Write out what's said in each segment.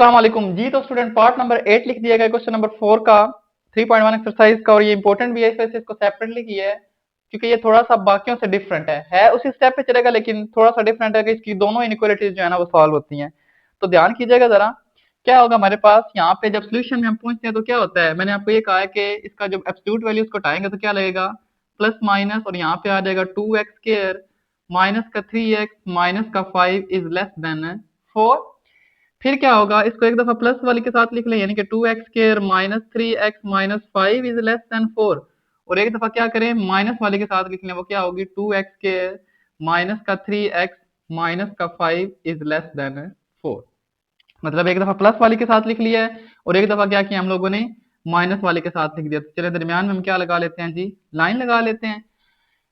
अस्सलाम वालेकुम जी। तो स्टूडेंट पार्ट नंबर 8 लिख दिया गया क्वेश्चन नंबर 4 का 3.1 एक्सरसाइज का, और ये इंपॉर्टेंट भी है, इस वजह से इसको सेपरेटली किया है क्योंकि ये थोड़ा सा बाकियों से डिफरेंट है उसी स्टेप पे चलेगा लेकिन थोड़ा सा डिफरेंट है कि इसकी दोनों इनइक्वालिटीज जो है ना वो सॉल्व होती हैं। तो ध्यान कीजिएगा जरा, क्या होगा हमारे पास यहाँ पे जब सोल्यूशन में हम पहुंचते हैं तो क्या होता है, मैंने आपको ये कहा है कि इसका जब एब्सोल्यूट वैल्यूज को हटाएंगे तो क्या लगेगा, प्लस माइनस, और यहाँ पे आ जाएगा 2x² माइनस का 3x माइनस का 5 इज लेस देन 4। फिर क्या होगा, इसको एक दफा प्लस वाली के साथ लिख लें, यानी कि 2x² minus 3x minus 5 is less than 4, और एक दफा क्या करें माइनस वाले के साथ लिख लें, वो क्या होगी 2x² माइनस का 3x माइनस का 5 इज लेस देन 4। मतलब एक दफा प्लस वाले के साथ लिख लिया है और एक दफा क्या किया हम लोगों ने, माइनस वाले के साथ लिख दिया। तो चलिए दरमियान में हम क्या लगा लेते हैं जी, लाइन लगा लेते हैं।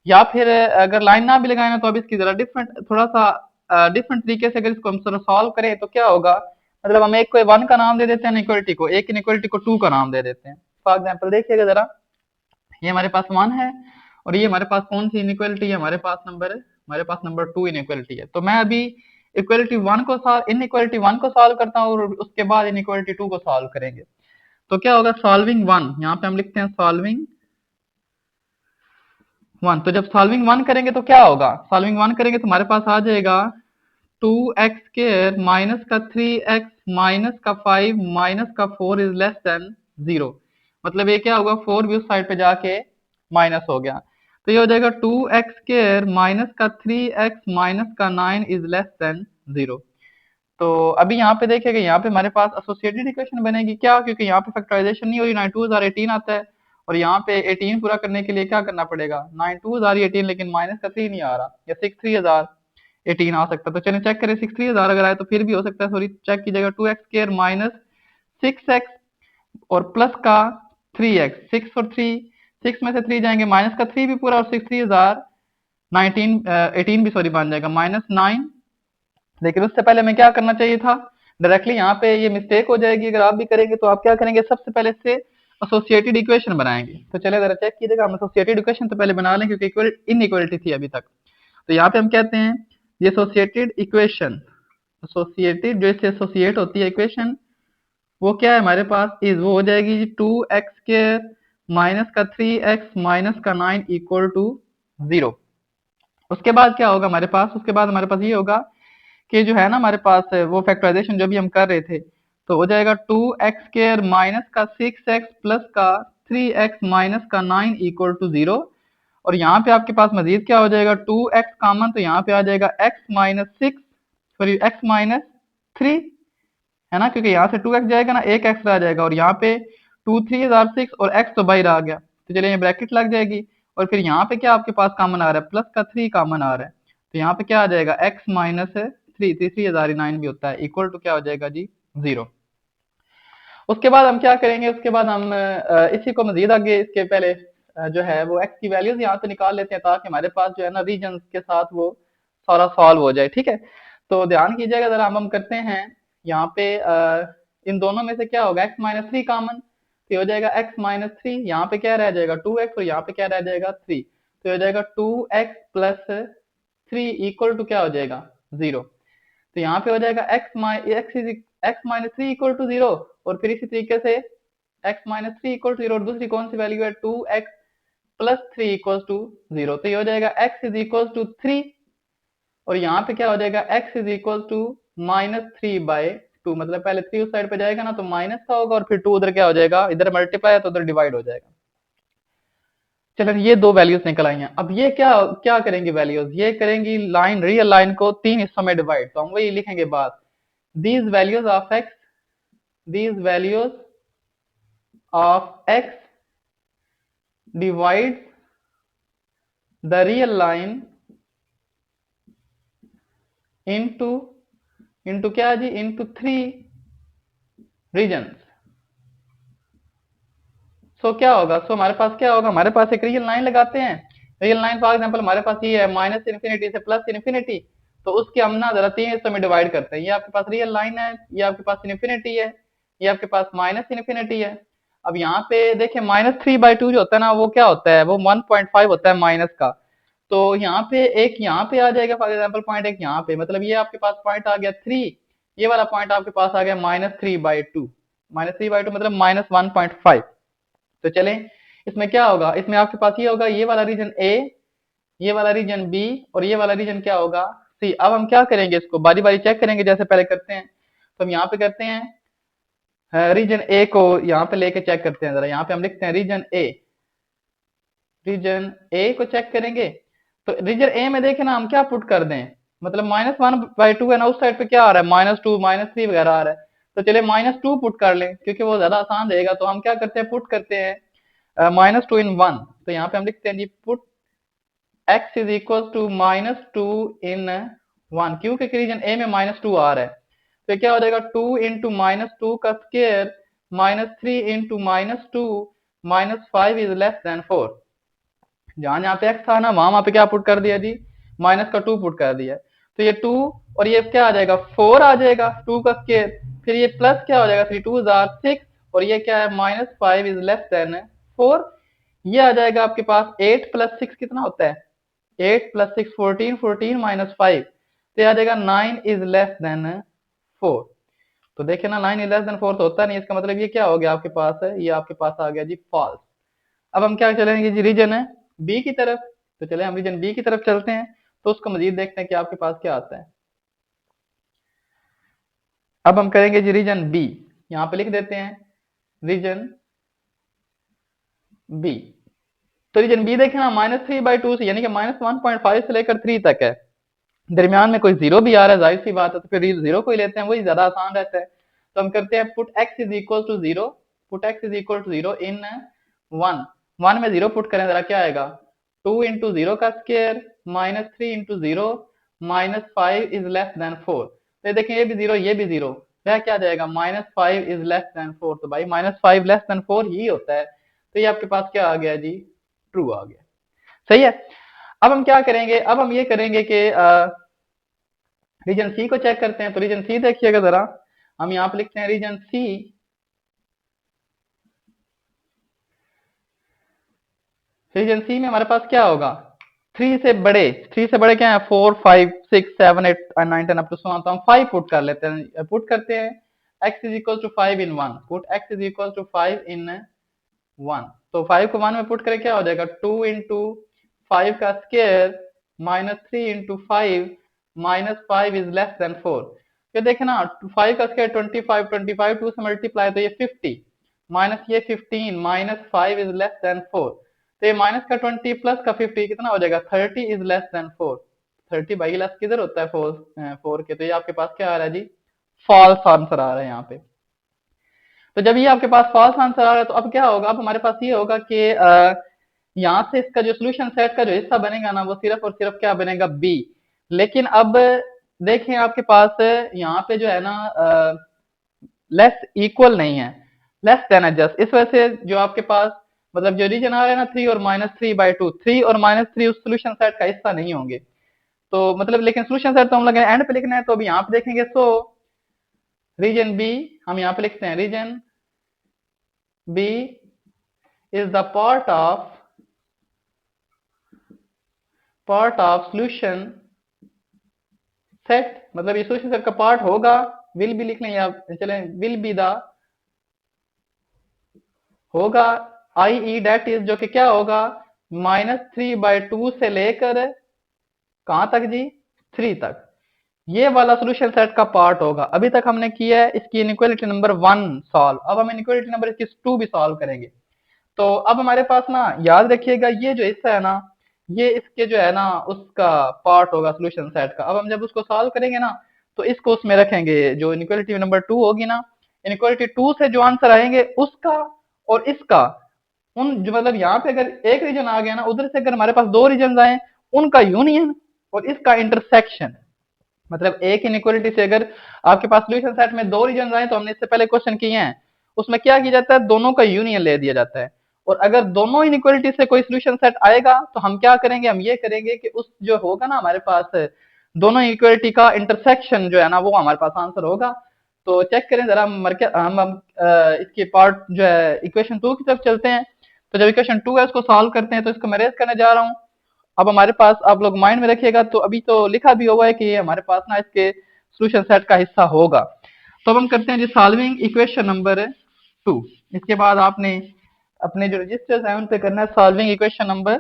या फिर अगर लाइन ना भी लगाए ना तो अब इसकी जरा डिफरेंट, थोड़ा सा डिफरेंट तरीके से अगर इसको हम सॉल्व करें तो क्या होगा, मतलब हम एक को 1 का नाम दे देते हैं इनइक्वालिटी को, एक इनइक्वालिटी को 2 का नाम दे देते हैं। फॉर एग्जांपल देखिएगा जरा, ये हमारे पास 1 है और ये हमारे पास कौन सी इनइक्वालिटी है, हमारे पास नंबर 2 इनइक्वालिटी है। तो मैं अभी इनइक्वालिटी 1 को सॉल्व करता हूँ और उसके बाद इनइक्वालिटी 2 को सॉल्व करेंगे। तो क्या होगा, सॉल्विंग 1, यहाँ पे हम लिखते हैं सॉल्विंग 1। तो जब सॉल्विंग 1 करेंगे तो क्या होगा, सॉल्विंग 1 करेंगे तो हमारे पास आ जाएगा 2x² माइनस का 3x माइनस का 5 माइनस का 4 इज लेस देन 0। मतलब ये क्या होगा, 4 भी उस साइड पे जाके माइनस हो गया, तो ये हो जाएगा 2x² माइनस का 3x माइनस का 9 इज लेस देन 0। तो अभी यहाँ पे देखिएगा, यहाँ पे हमारे पास एसोसिएटेड इक्वेशन बनेगी क्या, क्योंकि यहाँ पे फैक्टराइजेशन नहीं हो रही, 9 2 18 आता है, और यहाँ पे 18 पूरा करने के लिए क्या करना पड़ेगा, 9 2 18, लेकिन माइनस का 3 नहीं आ रहा, या 6 3 18 आ सकता है। तो चलिए चेक करें, 6 3000 अगर आए तो फिर भी हो सकता है, सॉरी चेक कीजिएगा, 2x² माइनस 6x और प्लस का 3x, 6 और 3, 6 में से 3 जाएंगे, माइनस का 3 भी पूरा, और 6 3000 19 18 भी सॉरी बन जाएगा माइनस 9। लेकिन उससे पहले हमें क्या करना चाहिए था, डायरेक्टली यहाँ पे ये मिस्टेक हो जाएगी, अगर आप भी करेंगे तो आप क्या करेंगे, सबसे पहले से एसोसिएटेड इक्वेशन बनाएंगे। तो चलिए जरा चेक कीजिएगा, हम एसोसिएटेड इक्वेशन तो पहले बना लें क्योंकि इनइक्वालिटी थी अभी तक। तो यहाँ पे हम कहते हैं ये एसोसिएटेड इक्वेशन, एसोसिएटेड जो इससे एसोसिएट होती है इक्वेशन, वो क्या है हमारे पास, इज वो हो जाएगी 2x² माइनस का 3x माइनस का 9 इक्वल टू 0। उसके बाद क्या होगा हमारे पास, उसके बाद हमारे पास ये होगा कि जो है ना हमारे पास वो फैक्टराइजेशन जो भी हम कर रहे थे, तो हो जाएगा 2x² माइनस का 6x प्लस का 3x माइनस का 9 इक्वल टू 0। और यहाँ पे आपके पास मजीद क्या हो जाएगा, 2x कॉमन, तो यहाँ पे आ जाएगा x minus 6, sorry x minus 3, है ना, क्योंकि यहाँ से 2x जाएगा ना, एक x रह जाएगा, और यहाँ पे 2 3 6 और x तो बाहर आ गया, तो चलिए ये ब्रैकेट लग जाएगी। और फिर यहाँ पे क्या आपके पास कॉमन आ रहा है, प्लस का 3 कॉमन आ रहा है, तो यहाँ पे क्या आ जाएगा x माइनस 3, 3009 भी होता है, इक्वल टू क्या हो जाएगा जी 0। उसके बाद हम क्या करेंगे, उसके बाद हम इसी को मजीद आगे, इसके पहले जो है वो x की वैल्यूज यहाँ से निकाल लेते हैं ताकि हमारे पास जो है ना रीजन के साथ वो सारा सॉल्व हो जाए, ठीक है। तो ध्यान कीजिएगा जरा, हम करते हैं यहाँ पे इन दोनों में से क्या होगा, x माइनस 3 कॉमन, तो हो जाएगा x माइनस 3, यहाँ पे क्या रह जाएगा 2x, और यहाँ पे क्या रह जाएगा 3, तो हो जाएगा 2x प्लस 3 इक्वल टू क्या हो जाएगा 0। तो यहाँ पे हो जाएगा x माइनस 3 इक्वल टू 0, और फिर इसी तरीके से x माइनस 3 इक्वल टू 0, और दूसरी कौन सी वैल्यू है 2x प्लस 3 इक्वल टू 0। तो ये हो जाएगा x इज इक्वल टू 3, और यहाँ पे क्या हो जाएगा x is equal to minus 3/2, मतलब पहले 3 उस साइड पे जाएगा ना तो माइनस का होगा, और फिर 2 उधर क्या हो जाएगा, इधर मल्टीप्लाई है तो उधर डिवाइड हो जाएगा। चलो ये दो वैल्यूज निकल आई हैं। अब ये क्या क्या करेंगी वैल्यूज, ये करेंगी लाइन, रियल लाइन को 3 हिस्सों में डिवाइड, तो हम वही लिखेंगे बात, these values of x, these values of x divides the real line into क्या है जी, into 3 regions। सो क्या होगा, सो हमारे पास क्या होगा, हमारे पास एक रियल लाइन लगाते हैं, रियल लाइन फॉर एग्जांपल हमारे पास ये है माइनस इन्फिनिटी से प्लस इन्फिनिटी, तो उसके हम ना जरा 3 हिस्सों में डिवाइड करते हैं, ये आपके पास रियल लाइन है, ये आपके पास इन्फिनिटी है, ये आपके पास माइनस इन्फिनिटी है। अब यहाँ पे देखिए -3/2 जो होता है ना, वो क्या होता है, वो 1.5 होता है माइनस का, तो यहाँ पे एक यहाँ पे आ जाएगा फॉर एग्जाम्पल पॉइंट, एक यहाँ पे, मतलब ये आपके पास पॉइंट आ गया 3, ये वाला पॉइंट आपके पास आ गया -3/2, -3/2 मतलब -1.5। तो चलें इसमें क्या होगा, इसमें आपके पास ये होगा, ये वाला रीजन ए, ये वाला रीजन बी, और ये वाला रीजन क्या होगा, सी। अब हम क्या करेंगे, इसको बारी बारी चेक करेंगे जैसे पहले करते हैं। तो हम यहाँ पे करते हैं रीजन ए को यहाँ पे लेके चेक करते हैं जरा। यहाँ पे हम लिखते हैं रीजन ए, रीजन ए को चेक करेंगे। तो रीजन ए में देखें ना, हम क्या पुट कर दें, मतलब -1/2 है ना, उस साइड पे क्या आ रहा है, -2 -3 वगैरह आ रहा है। तो चलिए -2 पुट कर लें क्योंकि वो ज्यादा आसान रहेगा। तो हम क्या करते हैं, पुट करते हैं -2 इन 1। तो यहाँ पे हम लिखते हैं जी put x is equal to -2 in 1, क्योंकि रीजन ए में -2 आ रहा है। तो क्या हो जाएगा, 2 इंटू -2 का square -3 into -2 -5 is less than 4। जहां जहां पे x था ना, वहां पे क्या पुट कर दिया जी, -2 पुट कर दिया। तो ये 2 और ये क्या आ जाएगा, 4 आ जाएगा 2 का स्क्वायर, फिर ये प्लस क्या हो जाएगा, 3 2 6, और ये क्या है -5 इज लेस देन 4। ये आ जाएगा आपके पास 8 + 6 कितना होता है, 8 + 6 14, 14 -5, तो ये आ जाएगा 9 इज लेस देन 4। तो देखिए ना 9 इज लेस देन 4 तो होता नहीं, इसका मतलब ये क्या हो गया आपके पास है, ये आपके पास आ गया जी फॉल्स। अब हम क्या चलेंगे जी, रीजन है बी की तरफ। तो चले हम रीजन बी की तरफ चलते हैं, तो उसको मजीद देखते हैं कि आपके पास क्या आता है। अब हम करेंगे जी रीजन बी, यहाँ पे लिख देते हैं रीजन बी। तो रीजन बी देखें ना, -3/2 से यानी कि -1.5 से लेकर 3 तक है, दरमियान में कोई जीरो भी आ रहा है, जाहिर सी बात है, तो फिर जीरो को ही लेते हैं, वही ज्यादा आसान रहता है। तो हम करते हैं put x is equal to zero, put x is equal to zero in 1। 1 में जीरो पुट करें जरा, क्या आएगा, 2 इंटू जीरो का square -3 into zero -5 is less than 4। तो ये देखें, ये भी जीरो ये भी जीरो, वह क्या जाएगा, -5 इज लेस देन 4। तो भाई -5 लेस देन 4 ही होता है। तो ये आपके पास क्या आ गया जी, ट्रू आ गया। सही है। अब हम क्या करेंगे, अब हम ये करेंगे कि रीजन सी को चेक करते हैं। तो रीजन सी देखिएगा जरा, हम यहाँ पे लिखते हैं रीजन सी। रीजन सी में हमारे पास क्या होगा, 3 से बड़े, 3 से बड़े क्या है, 4 5 6 7 8 9 10 अप टू 1। तो हम 5 पुट कर लेते हैं, पुट करते हैं x is equal to 5 in 1, put x is equal to 5 in 1। तो 5 को 1 में पुट करें, क्या हो जाएगा, 2 इंटू 5 का square -3 into 5 -5 is less than 4। ये देखे ना, 5 का स्क्वायर 25, 25 2 से मल्टीप्लाई तो ये 50, माइनस ये 15 -5 इज लेस देन 4। तो ये माइनस का 20 प्लस का 50 कितना हो जाएगा, 30 is less than 4। 30 by less किधर होता है, 4 के। तो ये आपके पास क्या आ रहा है जी, फॉल्स आंसर आ रहा है यहाँ पे। तो जब ये आपके पास फॉल्स आंसर आ रहा है, तो अब क्या होगा, अब हमारे पास ये होगा कि यहाँ से इसका जो सोल्यूशन सेट का जो हिस्सा बनेगा ना, वो सिर्फ और सिर्फ क्या बनेगा, बी। लेकिन अब देखें आपके पास यहाँ पे जो है ना लेस इक्वल नहीं है, लेस देन है जस्ट, इस वजह से जो आपके पास मतलब जो रीजन आ रहा है ना 3 और -3/2, 3 और -3 उस सोल्यूशन सेट का हिस्सा नहीं होंगे। तो मतलब लेकिन सोल्यूशन सेट तो हम लोग एंड पे लिखना है, तो अभी यहाँ पे देखेंगे। सो रीजन बी हम यहाँ पे लिखते हैं, region B is the part of solution set, मतलब ये सोल्यूशन सेट का पार्ट होगा, विल बी लिख लें या चले विल बी द होगा, आई ई डेट इज जो कि क्या होगा, -3/2 से लेकर कहां तक जी, 3 तक, ये वाला सोल्यूशन सेट का पार्ट होगा। अभी तक हमने किया है इसकी इनइक्वालिटी नंबर 1 सॉल्व, अब हम इनइक्वालिटी नंबर इसकी 2 भी सॉल्व करेंगे। तो अब हमारे पास ना याद रखिएगा, ये जो हिस्सा है ना, ये इसके जो है ना उसका पार्ट होगा सोल्यूशन सेट का। अब हम जब उसको सॉल्व करेंगे ना, तो इसको उसमें रखेंगे, जो इनइक्वालिटी नंबर 2 होगी ना, इनइक्वालिटी 2 से जो आंसर आएंगे उसका और इसका, उन जो मतलब यहाँ पे अगर एक रीजन आ गया ना, उधर से अगर हमारे पास 2 रीजन आए, उनका यूनियन और इसका इंटरसेक्शन। मतलब एक इनइक्वालिटी से अगर आपके पास सोल्यूशन सेट में 2 रीजन आए, तो हमने इससे पहले क्वेश्चन किए हैं, उसमें क्या किया जाता है, दोनों का यूनियन ले दिया जाता है। और अगर दोनों इनइक्वालिटी से कोई सोल्यूशन सेट आएगा, तो हम क्या करेंगे, हम ये करेंगे कि उस जो होगा ना हमारे पास दोनों इक्वालिटी का इंटरसेक्शन जो है ना, वो हमारे पास आंसर होगा। तो चेक करें जरा, हम इसके पार्ट जो है इक्वेशन 2 की तरफ चलते हैं। तो जब इक्वेशन 2 है उसको सॉल्व करते हैं, तो इसको मैं रेज करने जा रहा हूँ। अब हमारे पास आप लोग माइंड में रखिएगा, तो अभी तो लिखा भी हुआ है कि हमारे पास ना इसके सोल्यूशन सेट का हिस्सा होगा। तो अब हम करते हैं जी सॉल्विंग इक्वेशन नंबर 2। इसके बाद आपने अपने जो रजिस्टर्स हैं उन पे करना है सॉल्विंग इक्वेशन नंबर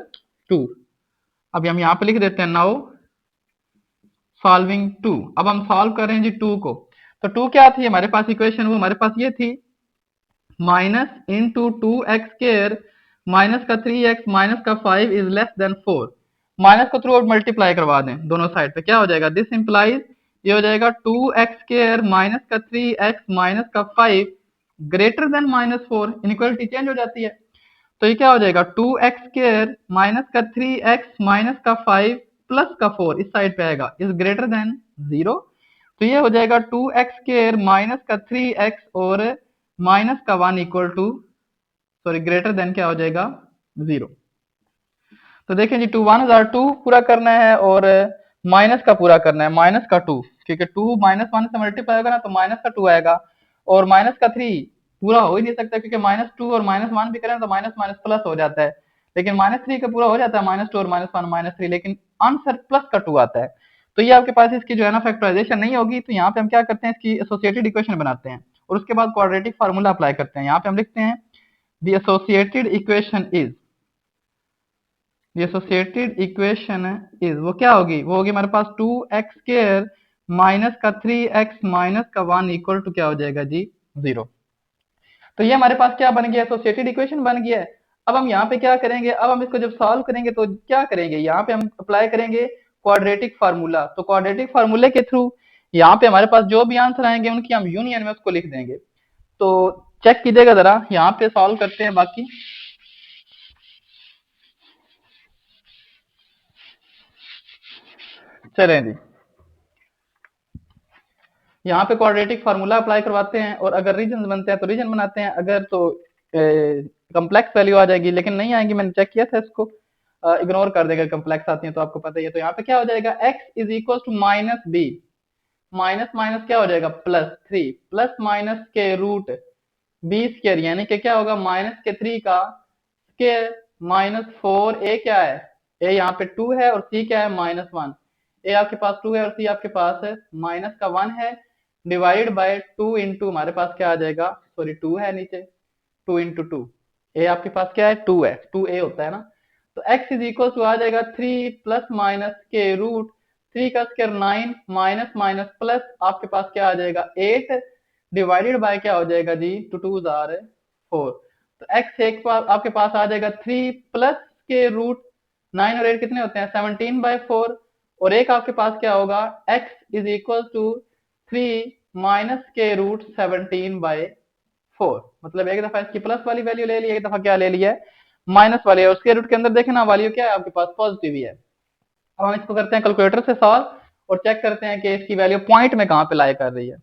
2। अभी हम यहाँ पे लिख देते हैं नाउ सॉल्विंग 2। अब हम सॉल्व कर रहे हैं जी 2 को। तो 2 क्या थी हमारे पास इक्वेशन, वो हमारे पास ये थी minus into two x square minus का 3x माइनस का 5 इज लेस देन 4। माइनस को थ्रू आउट मल्टीप्लाई करवा दें दोनों साइड पे, क्या हो जाएगा, दिस इंप्लाइज ये हो जाएगा 2x स्क्र माइनस का 3x माइनस का 5 ग्रेटर देन -4। इनइक्वालिटी चेंज हो जाती है। तो ये क्या हो जाएगा 2x स्क्र माइनस का 3x माइनस का 5 प्लस का 4 इस साइड पे आएगा इज ग्रेटर देन 0। तो ये हो जाएगा 2x स्क्र माइनस का 3x और माइनस का 1 equal to sorry greater than क्या हो जाएगा 0। तो देखें जी 2 पूरा करना है और माइनस का पूरा करना है माइनस का 2, क्योंकि 2 -1 से मल्टीप्लाई होगा ना तो माइनस का 2 आएगा। और माइनस का 3 पूरा हो ही नहीं सकता क्योंकि -2 और -1 भी करें तो माइनस माइनस प्लस हो जाता है। लेकिन -3 का पूरा हो जाता है -2 और -1 -3, लेकिन आंसर प्लस का 2 आता है। तो ये आपके पास इसकी जो है ना फैक्टराइजेशन नहीं होगी। तो यहाँ पे हम क्या करते हैं, इसकी एसोसिएटेड इक्वेशन बनाते हैं और उसके बाद क्वाड्रेटिक फार्मूला अप्लाई करते हैं। यहाँ पे हम लिखते हैं the associated equation is, the associated equation is वो क्या होगी, वो होगी हमारे पास 2x स्क्वायर माइनस का 3x माइनस का 1 इक्वल टू क्या हो जाएगा जी 0। तो ये हमारे पास क्या बन गया, एसोसिएटेड इक्वेशन बन गया है। अब हम यहाँ पे क्या करेंगे, अब हम इसको जब सॉल्व करेंगे तो क्या करेंगे, यहाँ पे हम अप्लाई करेंगे क्वाड्रेटिक फार्मूला। तो क्वाड्रेटिक फार्मूले के थ्रू यहाँ पे हमारे पास जो भी आंसर आएंगे उनकी हम यूनियन में उसको लिख देंगे। तो चेक कीजिएगा जरा, यहाँ पे सॉल्व करते हैं बाकी। चलें जी, यहाँ पे क्वाड्रेटिक फार्मूला अप्लाई करवाते हैं और अगर रीजन बनते हैं तो रीजन बनाते हैं, अगर तो कम्प्लेक्स वैल्यू आ जाएगी, लेकिन नहीं आएंगी, मैंने चेक किया था इसको, इग्नोर कर देगा, कम्प्लेक्स आती है तो आपको पता ही है। तो यहाँ पे क्या हो जाएगा x is equal to minus b, minus minus क्या हो जाएगा +3 प्लस माइनस के रूट बी स्क्र, यानी कि क्या होगा -3 का स्क्र -4। ए क्या है, ए यहाँ पे 2 है और सी क्या है -1। ए आपके पास 2 है और सी आपके पास माइनस का 1 है, डिवाइड बाय 2 इंटू हमारे पास क्या आ जाएगा, सॉरी 2 है नीचे, 2 इंटू 2, ए आपके पास क्या है 2 है, 2a होता है ना। तो x इज इक्वल टू आ जाएगा 3 प्लस माइनस के रूट 3 का स्क्वायर 9 माइनस माइनस प्लस आपके पास क्या आ जाएगा 8 डिवाइडेड बाय क्या हो जाएगा जी 2 2 आर 4। तो x एक पास आपके पास आ जाएगा 3 प्लस के रूट 9 और 8 कितने होते हैं 17/4, और एक आपके पास क्या होगा x is equal to 3 minus के रूट 17/4। मतलब एक दफा इसकी प्लस वाली वैल्यू ले ली, एक दफा क्या ले लिया है माइनस वाली, और स्क्वायर रूट के अंदर देखें ना वैल्यू क्या है आपके पास पॉजिटिव ही है। अब हम इसको करते हैं कैलकुलेटर से सॉल्व और चेक करते हैं कि इसकी वैल्यू पॉइंट में कहां पे लाई कर रही है।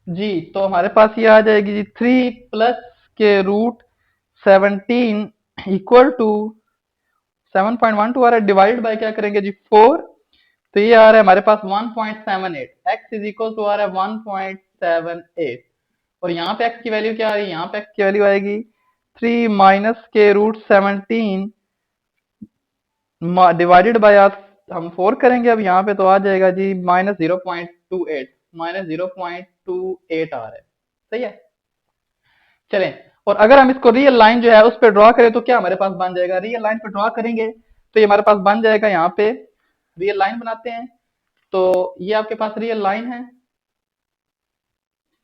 जी तो हमारे पास ये आ जाएगी जी 3 प्लस के रूट 17 इक्वल टू 7.12 आ रहा है, डिवाइड बाय क्या करेंगे जी 4। तो ये आ रहा है हमारे पास 1.78, x इज इक्वल टू आ रहा है 1.78, और यहाँ पे x की वैल्यू क्या आ रही है, यहाँ पे x की वैल्यू आएगी 3 माइनस के रूट 17 डिवाइडेड बाय हम 4 करेंगे। अब यहाँ पे तो आ जाएगा जी -0.28, -0.28 आ रहा है, सही है। चलें, और अगर हम इसको रियल लाइन जो है उस पर ड्रॉ करें तो क्या हमारे पास बन जाएगा, रियल लाइन पे ड्रॉ करेंगे तो ये हमारे पास बन जाएगा, यहाँ पे रियल लाइन बनाते हैं। तो ये आपके पास रियल लाइन है,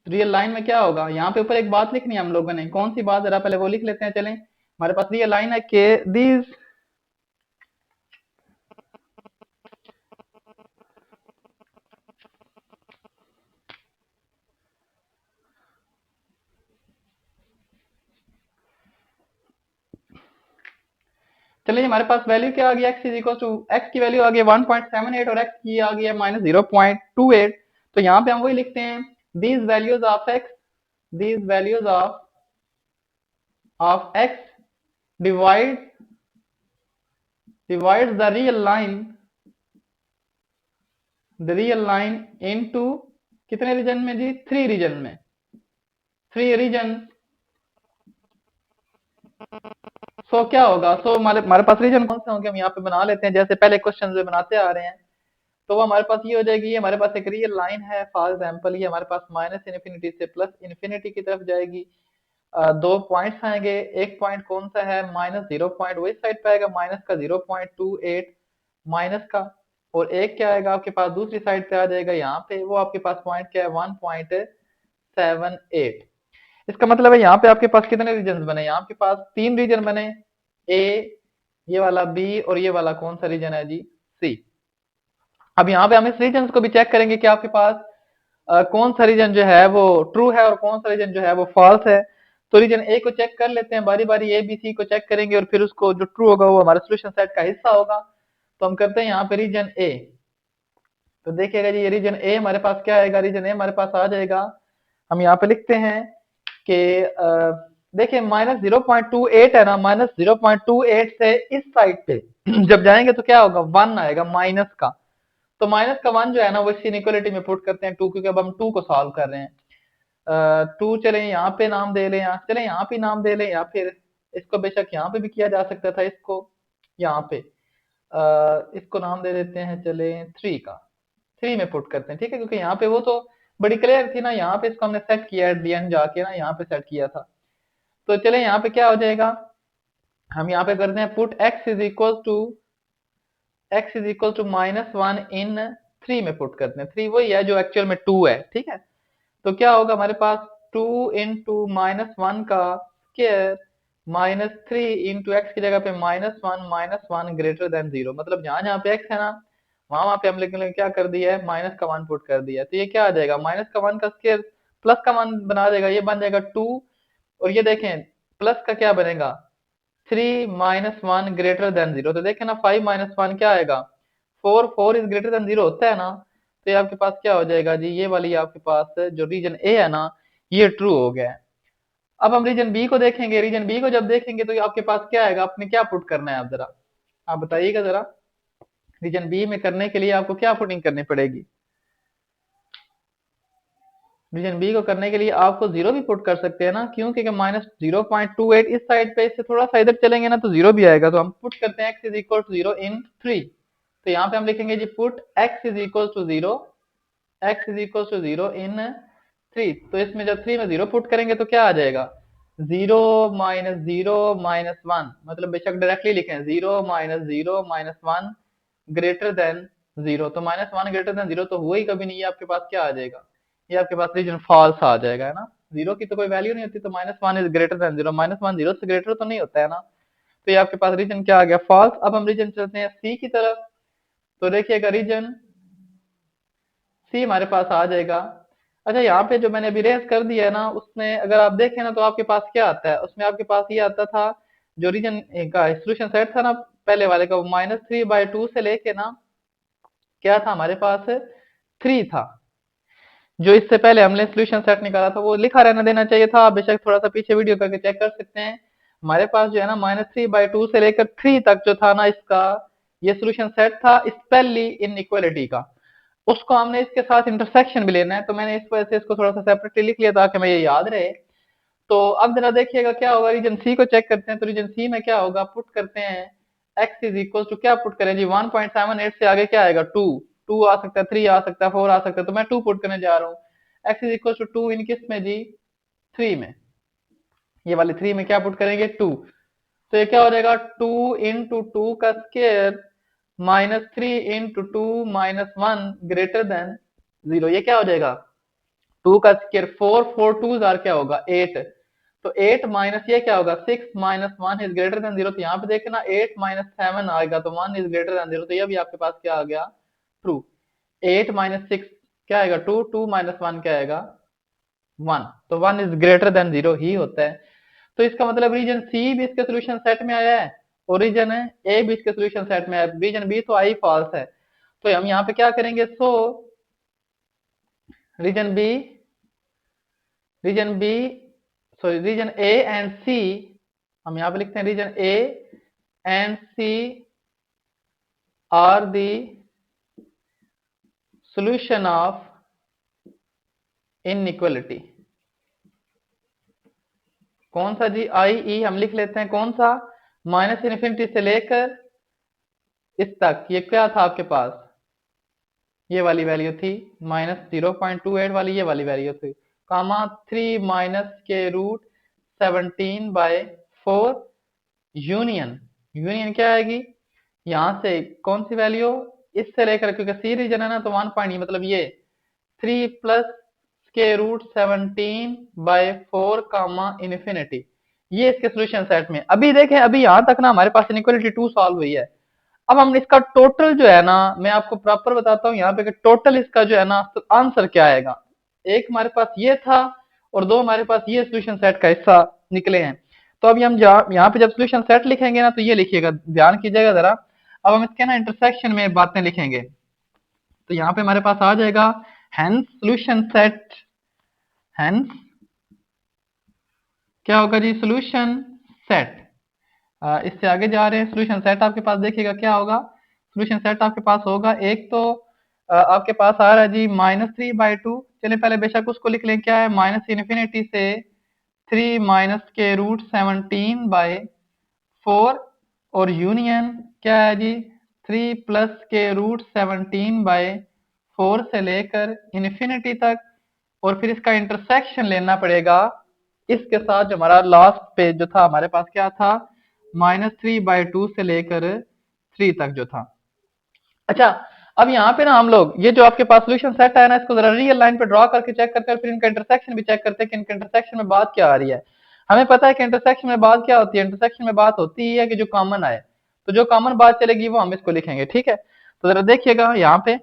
रियल लाइन में क्या होगा, यहाँ पे ऊपर एक बात लिखनी है हम लोगों ने, कौन सी बात, जरा पहले वो लिख लेते हैं। चलें, हमारे पास रियल लाइन है कि दीज चलिए हमारे पास वैल्यू क्या आ गई, x is equal to x की वैल्यू आ गई 1.78 और x की आ गई है -0.28। तो यहाँ पे हम वही लिखते हैं these values of x, these values of x divide divides the real line into कितने रीजन में जी, 3 रीजन में, 3 रीजन सो क्या होगा, सो हमारे हमारे पास रीजन कौन से होंगे, हम यहाँ पे बना लेते हैं जैसे पहले क्वेश्चन में बनाते आ रहे हैं। तो वो हमारे पास ये हो जाएगी, ये हमारे पास एक रियल लाइन है फॉर एग्जाम्पल, ये हमारे पास माइनस इन्फिनिटी से प्लस इन्फिनिटी की तरफ जाएगी। दो पॉइंट्स आएंगे, एक पॉइंट कौन सा है -0 पॉइंट वो इस साइड पे आएगा, माइनस का 0.28 माइनस का, और एक क्या आएगा आपके पास दूसरी साइड पे आ जाएगा यहाँ पे, वो आपके पास पॉइंट क्या है 1.78। इसका मतलब है यहाँ पे आपके पास कितने रीजन बने, यहाँ आपके पास 3 रीजन बने, ए, ये वाला बी, और ये वाला कौन सा रीजन है जी, सी। अब यहाँ पे हम इस रीजन को भी चेक करेंगे कि आपके पास कौन सा रीजन जो है वो ट्रू है और कौन सा रीजन जो है वो फॉल्स है। तो रीजन ए को चेक कर लेते हैं, बारी बारी ए बी सी को चेक करेंगे और फिर उसको जो ट्रू होगा वो हमारे सोल्यूशन सेट का हिस्सा होगा। तो हम करते हैं यहाँ पे रीजन ए। तो देखिएगा जी, ये रीजन ए हमारे पास क्या आएगा, रीजन ए हमारे पास आ जाएगा, हम यहाँ पे लिखते हैं कि देखिए -0.28 है ना, -0.28 से इस साइड पे जब जाएंगे तो क्या होगा, 1 आएगा माइनस का। तो माइनस का 1 जो है ना वो इस इनइक्वालिटी में पुट करते हैं 2, क्योंकि अब हम 2 को सॉल्व कर रहे हैं। 2 चले यहाँ पे नाम दे लें, चले यहाँ पे नाम दे लें, या फिर इसको बेशक यहाँ पे भी किया जा सकता था, इसको यहाँ पे इसको नाम दे देते हैं, चले 3 का, 3 में पुट करते हैं, ठीक है, क्योंकि यहाँ पे वो तो बड़ी क्लियर थी ना, यहाँ पे इसको हमने सेट किया एट दी एंड जाके ना, यहाँ पे सेट किया था। तो चले यहाँ पे क्या हो जाएगा, हम यहाँ पे करते हैं put x is equal to -1 in 3 में पुट करते हैं, 3 वही है जो एक्चुअल में 2 है, ठीक है। तो क्या होगा हमारे पास 2 इंटू -1 का स्क्वायर -3 इंटू एक्स की जगह पे -1 ग्रेटर देन 0, मतलब जहां जहां पे x है ना वहां वहां पे हम लिखने क्या कर दिया है, माइनस का 1 पुट कर दिया है। तो ये क्या आ जाएगा, माइनस का 1 का स्क्वायर प्लस का 1 बना देगा, ये बन जाएगा 2, और ये देखें प्लस का क्या बनेगा 3 - 1 ग्रेटर देन 0। तो देखें ना 5 - 1 क्या आएगा 4, 4 इज ग्रेटर देन 0 होता है ना। तो ये आपके पास क्या हो जाएगा जी, ये वाली आपके पास जो रीजन ए है ना ये ट्रू हो गया है। अब हम रीजन बी को देखेंगे, रीजन बी को जब देखेंगे तो ये आपके पास क्या आएगा, आपने क्या पुट करना है, आप जरा आप बताइएगा जरा, रीजन बी में करने के लिए आपको क्या पुटिंग करनी पड़ेगी। रीजन बी को करने के लिए आपको 0 भी पुट कर सकते हैं ना, क्यों, क्योंकि -0.28 इस साइड पे, इससे थोड़ा सा इधर चलेंगे ना तो 0 भी आएगा। तो हम पुट करते हैं x is equal to 0 in 3। तो यहाँ पे हम लिखेंगे जी put x is equal to 0, x is equal to 0 in 3। तो इसमें जब 3 में 0 पुट करेंगे तो क्या आ जाएगा 0 - 0 - 1, मतलब बेशक डायरेक्टली लिखें 0 - 0 - 1 ग्रेटर देन 0। तो -1 ग्रेटर देन 0 तो हुआ ही कभी नहीं, ये आपके पास क्या आ जाएगा, ये आपके पास रीजन फॉल्स आ जाएगा, है ना। 0 की तो कोई वैल्यू नहीं होती, तो -1 इज ग्रेटर देन 0, -1 0 से ग्रेटर तो नहीं होता है ना। तो ये आपके पास रीजन क्या आ गया, फॉल्स। अब हम रीजन चलते हैं सी की तरफ। तो देखिएगा रीजन सी हमारे पास आ जाएगा। अच्छा, यहाँ पे जो मैंने अभी रेस कर दिया है ना, उसमें अगर आप देखें ना तो आपके पास क्या आता है, उसमें आपके पास ये आता था जो रीजन का सोल्यूशन सेट था ना पहले वाले का, वो -3/2 से लेके ना क्या था हमारे पास 3 था। जो इससे पहले हमने सोल्यूशन सेट निकाला था वो लिखा रहने देना चाहिए था, आप बेशक थोड़ा सा पीछे वीडियो करके चेक कर सकते हैं। हमारे पास जो है ना -3/2 से लेकर 3 तक जो था ना इसका, ये सोल्यूशन सेट था स्पेल्ली इनइक्वालिटी का। उसको हमने इसके साथ इंटरसेक्शन भी लेना है, तो मैंने इस वजह से इसको थोड़ा सा सेपरेटली लिख लिया ताकि हमें ये याद रहे। तो अब जरा देखिएगा क्या होगा, रीजन सी को चेक करते हैं। तो रीजन सी में क्या होगा, पुट करते हैं x इज इक्वल टू, क्या पुट करें जी 1.78 से आगे क्या आएगा 2, 2 आ सकता है, 3 आ सकता है, 4 आ सकता है, तो मैं 2 पुट करने जा रहा हूँ। x इज इक्वल टू 2 इन किस में जी 3 में, ये वाले 3 में क्या पुट करेंगे 2। तो ये क्या हो जाएगा 2 इंटू 2 का स्क्वायर -3 इंटू 2 -1 ग्रेटर देन 0, ये क्या हो जाएगा 2 का स्क्वायर 4, 4 2 जार क्या होगा 8। तो 8 माइनस ये क्या होगा 6 -1 इज ग्रेटर देन 0। तो यहाँ पे देखे ना 8 -7 आएगा तो 1 इज ग्रेटर देन 0। तो ये भी आपके पास क्या आ गया ट्रू। 8 - 6 क्या आएगा 2, 2 - 1 क्या आएगा 1। तो 1 इज ग्रेटर देन 0 ही होता है। तो इसका मतलब रीजन सी भी इसके सोल्यूशन सेट में आया है और रीजन ए भी इसके सोल्यूशन सेट में आया है, रीजन बी तो आई फॉल्स है। तो हम यहाँ पे क्या करेंगे, so region B, region B sorry region A and C, हम यहाँ पे लिखते हैं region A and C are the solution of inequality. कौन सा जी, आई ई हम लिख लेते हैं, कौन सा माइनस इन्फिनिटी से लेकर इस तक ये क्या था आपके पास, ये वाली वैल्यू थी -0.28 वाली, ये वाली वैल्यू थी, कामा 3 माइनस के रूट 17/4 यूनियन, यूनियन क्या आएगी यहां से कौन सी वैल्यू, इससे लेकर, क्योंकि सी रीजन है ना तो 1 पॉइंट, मतलब ये 3 प्लस के रूट 17/4 कामा इन्फिनिटी, ये इसके सोल्यूशन सेट में। अभी देखें, अभी यहां तक ना हमारे पास इनइक्वालिटी 2 सॉल्व हुई है। अब हम इसका टोटल जो है ना, मैं आपको प्रॉपर बताता हूँ यहाँ पे कि टोटल इसका जो है ना तो आंसर क्या आएगा। एक हमारे पास ये था और दो हमारे पास ये सोल्यूशन सेट का हिस्सा निकले हैं। तो अभी हम यहाँ पे जब सोल्यूशन सेट लिखेंगे ना तो ये लिखिएगा, ध्यान कीजिएगा जरा। अब हम इसके ना इंटरसेक्शन में बातें लिखेंगे, तो यहाँ पे हमारे पास आ जाएगा हेंस सोल्यूशन सेट, हेंस क्या होगा जी, सोल्यूशन सेट। इससे आगे जा रहे हैं, सोल्यूशन सेट आपके पास देखिएगा क्या होगा, सोल्यूशन सेट आपके पास होगा एक तो आपके पास आ रहा है जी -3/2, चलिए पहले बेशक उसको लिख लें, क्या है माइनस इन्फिनिटी से 3 माइनस के रूट 17/4 और यूनियन क्या है जी 3 प्लस के रूट 17/4 से लेकर इन्फिनिटी तक, और फिर इसका इंटरसेक्शन लेना पड़ेगा इसके साथ जो हमारा लास्ट पे जो था हमारे पास क्या था -3/2 से लेकर 3 तक जो था। अच्छा, अब यहाँ पे ना हम लोग ये जो आपके पास सोल्यूशन सेट है ना, इसको जरा रियल लाइन पे ड्रॉ करके चेक करते हैं, फिर इनका इंटरसेक्शन भी चेक करते हैं कि इनका इंटरसेक्शन में बात क्या आ रही है। हमें पता है कि इंटरसेक्शन में बात क्या होती है, इंटरसेक्शन में बात होती है कि जो कॉमन आए, तो जो कॉमन बात चलेगी वो हम इसको लिखेंगे, ठीक है। तो जरा देखिएगा यहाँ पे,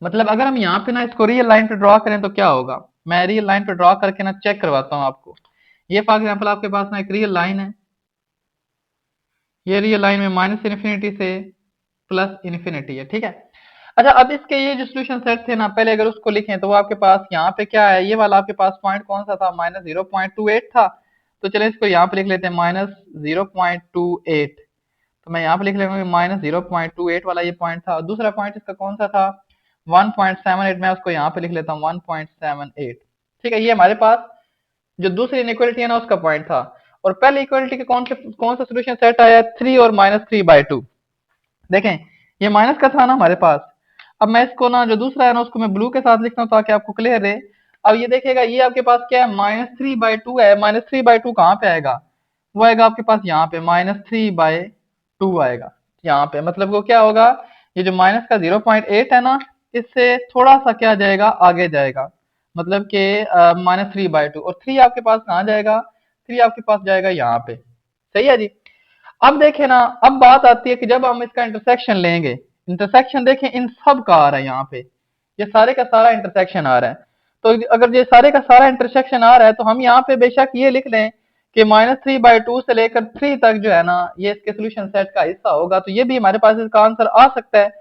मतलब अगर हम यहाँ पे ना इसको रियल लाइन पे ड्रॉ करें तो क्या होगा, मैं रियल लाइन पे ड्रॉ करके ना चेक करवाता हूँ आपको। ये फॉर एग्जाम्पल आपके पास ना एक रियल लाइन है, ये रियल लाइन में माइनस इन्फिनिटी से प्लस इन्फिनिटी है, ठीक है। अच्छा, अब इसके ये जो सोल्यूशन सेट थे ना, पहले अगर उसको लिखें तो वो आपके पास यहाँ पे क्या है, ये वाला आपके पास पॉइंट कौन सा था, -0.28 था। तो चले इसको यहाँ पे लिख लेते हैं -0.28, तो मैं यहाँ पे लिख लेंगे -0.28 वाला ये पॉइंट था। दूसरा पॉइंट इसका कौन सा था 1.78, मैं उसको यहाँ पे लिख लेता हूँ 1.78, ठीक है। ये हमारे पास जो दूसरी इनइक्वालिटी है ना उसका पॉइंट था। और पहले इक्वालिटी के कौन सा सोल्यूशन सेट आया 3 और -3/2, देखें ये माइनस का था ना हमारे पास। अब मैं इसको ना जो दूसरा है ना उसको मैं ब्लू के साथ लिखता हूँ ताकि आपको क्लियर रहे। अब ये देखिएगा ये आपके पास क्या है -3/2 है, -3/2 कहाँ पे आएगा, वो आएगा आपके पास यहाँ पे -3/2 आएगा यहाँ पे, मतलब वो क्या होगा, ये जो माइनस का 0.8 है ना इससे थोड़ा सा क्या जाएगा आगे जाएगा, मतलब कि -3/2, और 3 आपके पास कहाँ जाएगा, 3 आपके पास जाएगा यहाँ पे, सही है जी। अब देखें ना, अब बात आती है कि जब हम इसका इंटरसेक्शन लेंगे, इंटरसेक्शन देखें इन सब का आ रहा है यहाँ पे, ये सारे का सारा इंटरसेक्शन आ रहा है। तो अगर ये सारे का सारा इंटरसेक्शन आ रहा है तो हम यहाँ पे बेशक ये लिख लें कि -3/2 से लेकर 3 तक जो है ना ये इसके सोल्यूशन सेट का हिस्सा होगा, तो ये भी हमारे पास इसका आंसर आ सकता है।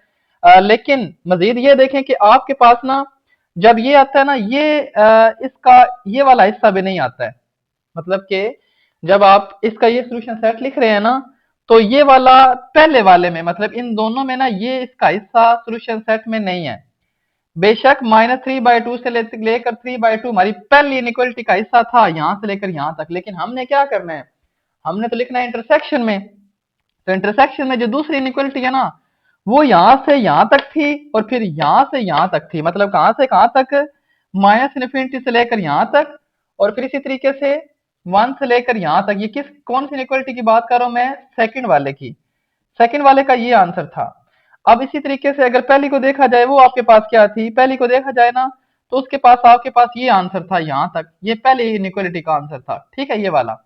लेकिन मजीद ये देखें कि आपके पास ना जब ये आता है ना ये इसका ये वाला हिस्सा भी नहीं आता है, मतलब कि जब आप इसका ये सोल्यूशन सेट लिख रहे हैं ना तो ये वाला पहले वाले में, मतलब इन दोनों में ना ये इसका हिस्सा सोल्यूशन सेट में नहीं है। बेशक -3/2 से लेकर 3/2 हमारी पहली इनइक्वालिटी का हिस्सा था यहां से लेकर यहां तक, लेकिन हमने क्या करना है, हमने तो लिखना है इंटरसेक्शन में। तो इंटरसेक्शन में जो दूसरी इनइक्वालिटी है ना वो यहां से यहां तक थी और फिर यहां से यहां तक थी, मतलब कहां से कहां तक, माइनस इन्फिनिटी से लेकर यहां तक, और फिर इसी तरीके से 1 से लेकर यहां तक। ये किस कौन सी इनइक्वालिटी की बात कर रहा हूं मैं, सेकंड वाले की, सेकंड वाले का ये आंसर था। अब इसी तरीके से अगर पहली को देखा जाए वो आपके पास क्या थी, पहली को देखा जाए ना तो उसके पास आपके पास ये आंसर था यहां तक, ये पहली इनइक्वालिटी का आंसर था, ठीक है ये वाला।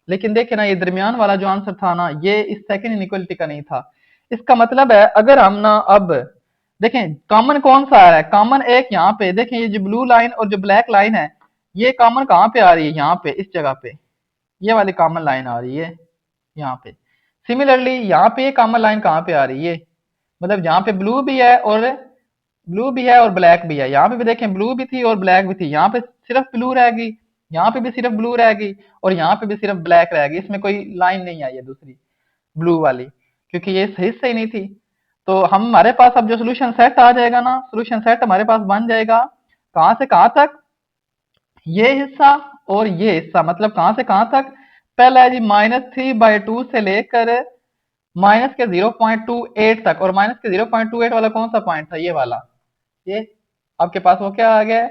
लेकिन देखे ना ये दरमियान वाला जो आंसर था ना ये इस सेकंड इनइक्वालिटी का नहीं था। इसका मतलब है अगर हम ना अब देखें कॉमन कौन सा आ रहा है, कॉमन एक यहाँ पे देखें, ये जो ब्लू लाइन और जो ब्लैक लाइन है ये कॉमन कहाँ पे आ रही है, यहाँ पे इस जगह पे ये वाली कॉमन लाइन आ रही है यहाँ पे। सिमिलरली यहाँ पे ये कॉमन लाइन कहाँ पे आ रही है, मतलब यहाँ पे ब्लू भी है और ब्लैक भी है, यहाँ पे भी देखें ब्लू भी थी और ब्लैक भी थी, यहाँ पे सिर्फ ब्लू रहेगी, यहाँ पे भी सिर्फ ब्लू रहेगी और यहाँ पे भी सिर्फ ब्लैक रहेगी, इसमें कोई लाइन नहीं आई है दूसरी ब्लू वाली, क्योंकि ये सही से ही नहीं थी। तो हम हमारे पास अब जो सोल्यूशन सेट आ जाएगा ना, सोल्यूशन सेट हमारे पास बन जाएगा कहाँ से कहाँ तक, ये हिस्सा और ये हिस्सा, मतलब कहाँ से कहाँ तक, पहला है जी -3/2 से लेकर माइनस के 0.28 तक, और माइनस के 0.28 वाला कौन सा पॉइंट था, ये वाला, ये आपके पास वो क्या आ गया,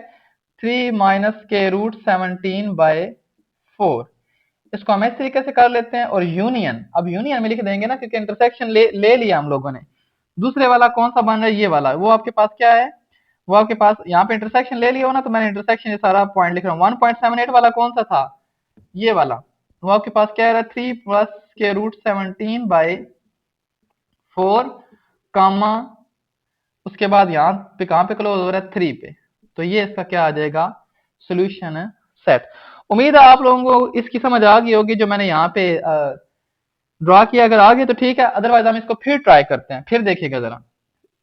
3 माइनस के रूट 17/4। इसको हम इस तरीके से कर लेते हैं, और यूनियन, अब यूनियन में लिख देंगे ना, क्योंकि इंटरसेक्शन ले लिया हम लोगों ने। दूसरे वाला कौन सा बन रहा है, ये वाला, वो आपके पास क्या है, वो आपके पास यहाँ पे इंटरसेक्शन ले लिया हो ना, तो मैंने इंटरसेक्शन ये सारा पॉइंट लिख रहा हूँ। 1.78 वाला कौन सा था, ये वाला, वो आपके पास क्या है, 3 प्लस के रूट 17/4 कामा, उसके बाद यहाँ पे कहाँ पे क्लोज हो रहा है, 3 पे। तो ये इसका क्या आ जाएगा, सोल्यूशन सेट। उम्मीद है आप लोगों को इसकी समझ आ गई होगी जो मैंने यहाँ पे ड्रॉ किया। अगर आ गए तो ठीक है, अदरवाइज हम इसको फिर ट्राई करते हैं। फिर देखिएगा जरा,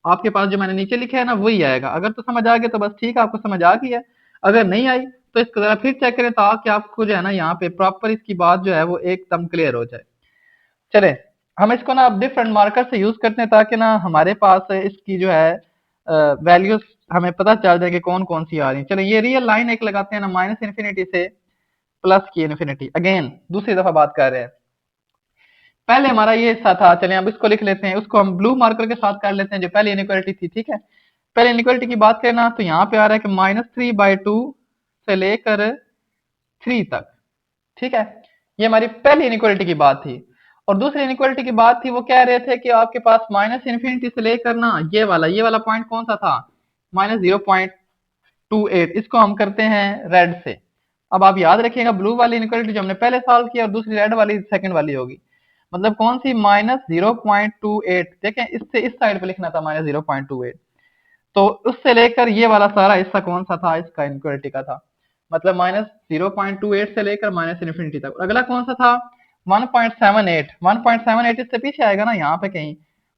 आपके पास जो मैंने नीचे लिखा है ना वही आएगा। अगर तो समझ आ गया तो बस ठीक है, आपको समझ आ गई है। अगर नहीं आई तो इसको जरा फिर चेक करें, ताकि आपको जो है ना यहाँ पे प्रॉपर इसकी बात जो है वो एकदम क्लियर हो जाए। चले, हम इसको ना अब डिफरेंट मार्कर से यूज करते हैं, ताकि ना हमारे पास इसकी जो है वैल्यूज हमें पता चल जाए कि कौन कौन सी आ रही है। चलो, ये रियल लाइन एक लगाते हैं ना, माइनस इन्फिनिटी से प्लस की इन्फिनिटी। अगेन दूसरी दफा बात कर रहे हैं। पहले हमारा ये हिस्सा था, चले अब इसको लिख लेते हैं, उसको हम ब्लू मार्कर के साथ कर लेते हैं, जो पहले इनइक्वालिटी थी। ठीक है, पहले इनइक्वालिटी की बात करना, तो यहाँ पे आ रहा है कि -3/2 से लेकर 3 तक। ठीक है, ये हमारी पहली इनइक्वालिटी की बात थी। और दूसरी इनइक्वालिटी की बात थी, वो कह रहे थे कि आपके पास माइनस इन्फिनिटी से लेकर ना ये वाला पॉइंट कौन सा था, -0.28। इसको हम करते हैं रेड से। अब आप याद रखिएगा, ब्लू वाली इनइक्वालिटी जो हमने पहले सॉल्व किया, और दूसरी रेड वाली सेकंड वाली होगी। मतलब कौन सी, -0.28। देखें, इससे इस साइड पे लिखना था -0.28। तो उससे लेकर ये वाला सारा हिस्सा कौन सा था, इसका इनइक्वालिटी का था। मतलब -0.28 से लेकर माइनस इन्फिनिटी तक। अगला कौन सा था, 1.78। 1.78 इससे पीछे आएगा ना यहाँ पे कहीं।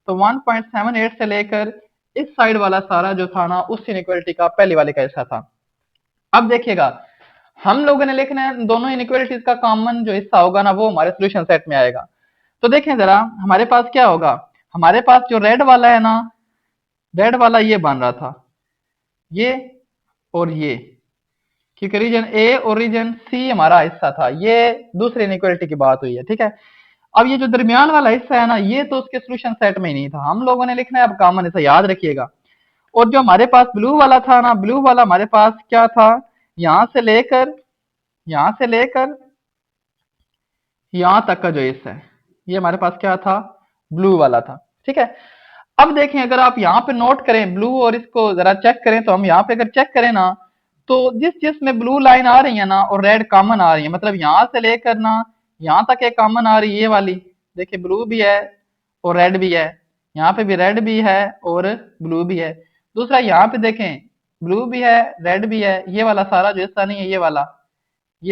तो 1.78 से लेकर इस साइड वाला सारा जो था ना, उस इनइक्वालिटी का पहले वाले का हिस्सा था। अब देखिएगा, हम लोगों ने लिखना है दोनों इनइक्वालिटीज का कॉमन जो हिस्सा होगा ना, वो हमारे सोल्यूशन सेट में आएगा। तो देखें जरा, हमारे पास क्या होगा, हमारे पास जो रेड वाला है ना, रेड वाला ये बन रहा था, ये और ये, क्योंकि रीजन ए और रीजन सी हमारा हिस्सा था। ये दूसरी इनइक्वालिटी की बात हुई है। ठीक है, अब ये जो दरमियान वाला हिस्सा है ना, ये तो उसके सोल्यूशन सेट में ही नहीं था, हम लोगों ने लिखना है अब कॉमन हिस्सा, याद रखिएगा। और जो हमारे पास ब्लू वाला था ना, ब्लू वाला हमारे पास क्या था, यहां से लेकर यहां से लेकर यहां तक का जो हिस्सा है, ये हमारे पास क्या था, ब्लू वाला था। ठीक है, अब देखें, अगर आप यहाँ पे नोट करें ब्लू, और इसको जरा चेक करें, तो हम यहाँ पे अगर चेक करें ना, तो जिस जिस में ब्लू लाइन आ रही है ना और रेड कॉमन आ रही है, मतलब यहाँ से लेकर ना यहाँ तक एक कॉमन आ रही है, ये वाली देखिए, ब्लू भी है और रेड भी है, यहाँ पे भी रेड भी है और ब्लू भी है। दूसरा यहाँ पे देखें, ब्लू भी है, रेड भी है, ये वाला सारा जो हिस्सा नहीं है, ये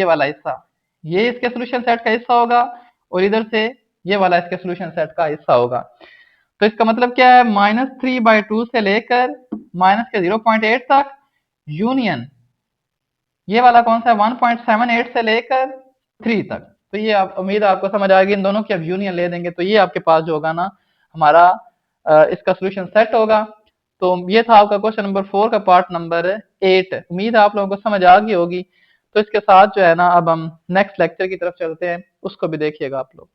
वाला हिस्सा, ये इसके सोल्यूशन सेट का हिस्सा होगा, और इधर से ये वाला इसके सोल्यूशन सेट का हिस्सा होगा। तो इसका मतलब क्या है, -3/2 से लेकर माइनस के 0.8 तक, यूनियन ये वाला कौन सा है, 1.78 से लेकर 3 तक। तो ये आप, उम्मीद है आपको समझ आएगी। इन दोनों की अब यूनियन ले देंगे, तो ये आपके पास जो होगा ना, हमारा इसका सोल्यूशन सेट होगा। तो ये था आपका क्वेश्चन नंबर 4 का पार्ट नंबर 8। उम्मीद है आप लोगों को समझ आ गई होगी। तो इसके साथ जो है ना, अब हम नेक्स्ट लेक्चर की तरफ चलते हैं, उसको भी देखिएगा आप लोग।